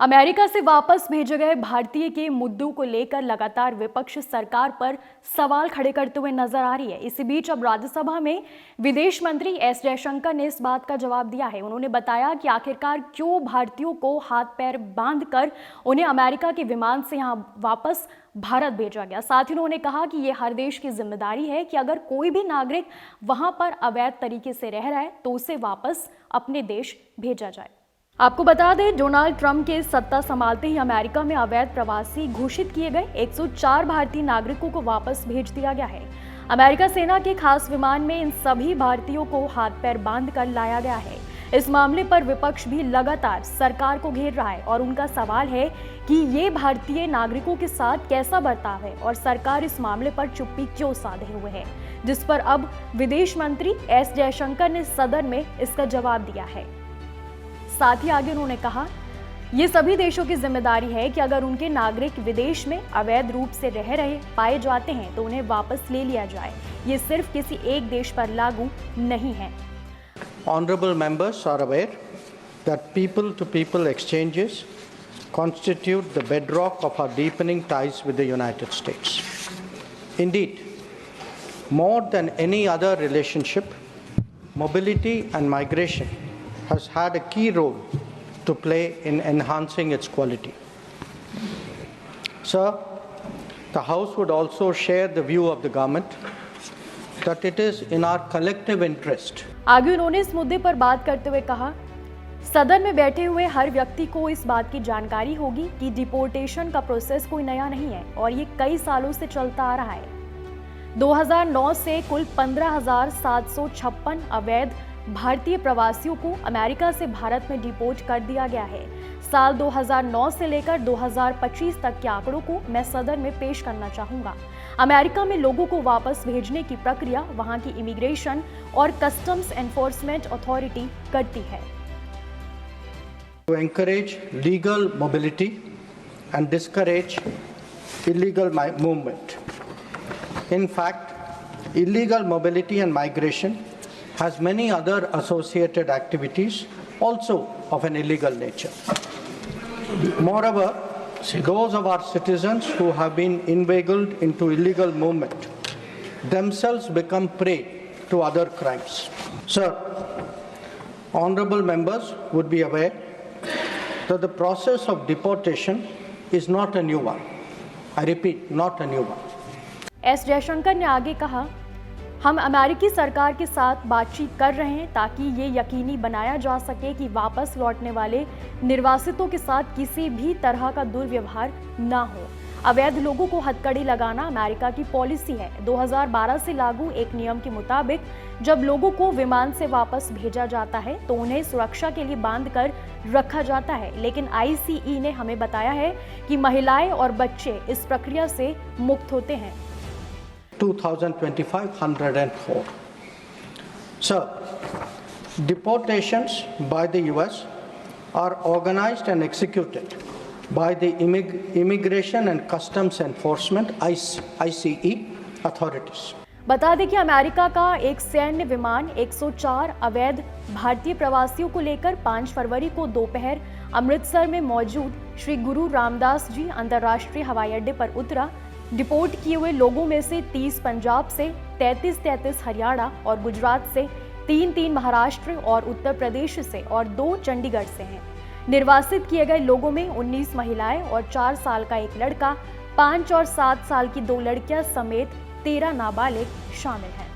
America से वापस भेजे गए भारतीय के मुद्दों को लेकर लगातार विपक्ष सरकार पर सवाल खड़े करते हुए नजर आ रही है। इसी बीच अब राज्यसभा में विदेश मंत्री एस जयशंकर ने इस बात का जवाब दिया है। उन्होंने बताया कि आखिरकार क्यों भारतीयों को हाथ पैर बांधकर उन्हें अमेरिका के विमान से यहां वापस भारत भेजा गया। साथ ही उन्होंने कहा कि यह हर देश की जिम्मेदारी है कि अगर कोई भी नागरिक वहां पर अवैध तरीके से रह रहा है तो उसे वापस अपने देश भेजा जाए। आपको बता दें, डोनाल्ड ट्रंप के सत्ता संभालते ही अमेरिका में अवैध प्रवासी घोषित किए गए 104 भारतीय नागरिकों को वापस भेज दिया गया है। अमेरिका सेना के खास विमान में इन सभी भारतीयों को हाथ पैर बांधकर लाया गया है। इस मामले पर विपक्ष भी लगातार सरकार को घेर रहा है और उनका सवाल है कि ये भारतीय नागरिकों के साथ कैसा बर्ताव है और सरकार इस मामले पर चुप्पी क्यों साधे हुए है, जिस पर अब विदेश मंत्री एस जयशंकर ने सदन में इसका जवाब दिया है। साथ ही आगे उन्होंने कहा, ये सभी देशों की जिम्मेदारी है कि अगर उनके नागरिक विदेश में अवैध रूप से रह रहे पाए जाते हैं तो उन्हें वापस ले लिया जाए। ये सिर्फ किसी एक देश पर लागू नहीं है। Honorable members are aware that people-to-people exchanges constitute the bedrock of our deepening ties with the United States. Indeed, more than any other relationship, mobility and migration has had a key role to play in enhancing its quality. Sir, the House would also share the view of the government that it is in our collective interest. आगे उन्होंने इस मुद्दे पर बात करते हुए कहा, सदन में बैठे हुए हर व्यक्ति को इस बात की जानकारी होगी कि डिपोर्टेशन का प्रोसेस कोई नया नहीं है और ये कई सालों से चलता आ रहा है। 2009 से कुल 15,756 अवैध भारतीय प्रवासियों को अमेरिका से भारत में डिपोर्ट कर दिया गया है। साल 2009 से लेकर 2025 तक के आंकड़ों को मैं सदन में पेश करना चाहूंगा। अमेरिका में लोगों को वापस भेजने की प्रक्रिया वहां की इमिग्रेशन और कस्टम्स एनफोर्समेंट अथॉरिटी करती है। To encourage legal mobility and discourage illegal movement. In fact, illegal mobility and migration has many other associated activities also of an illegal nature. Moreover, those of our citizens who have been inveigled into illegal movement themselves become prey to other crimes. Sir, honorable members would be aware that the process of deportation is not a new one. I repeat, not a new one. S Jaishankar ने आगे कहा, हम अमेरिकी सरकार के साथ बातचीत कर रहे हैं ताकि ये यकीनी बनाया जा सके कि वापस लौटने वाले निर्वासितों के साथ किसी भी तरह का दुर्व्यवहार ना हो। अवैध लोगों को हथकड़ी लगाना अमेरिका की पॉलिसी है। 2012 से लागू एक नियम के मुताबिक जब लोगों को विमान से वापस भेजा जाता है तो उन्हें सुरक्षा के लिए बांधकर रखा जाता है, लेकिन ICE ने हमें बताया है कि महिलाएं और बच्चे इस प्रक्रिया से मुक्त होते हैं। 2025 104. Sir, deportations by the US are organized and executed by the Immigration and Customs Enforcement ICE authorities. बता दें कि अमेरिका का एक सैन्य विमान 104 अवैध भारतीय प्रवासियों को लेकर 5 फरवरी को दोपहर अमृतसर में मौजूद श्री गुरु रामदास जी अंतर्राष्ट्रीय हवाई अड्डे पर उतरा। डिपोर्ट किए हुए लोगों में से 30 पंजाब से, 33 हरियाणा और गुजरात से, 3 महाराष्ट्र और उत्तर प्रदेश से और 2 चंडीगढ़ से हैं। निर्वासित किए गए लोगों में 19 महिलाएं और 4 साल का एक लड़का, 5 और 7 साल की 2 लड़कियां समेत 13 नाबालिग शामिल हैं।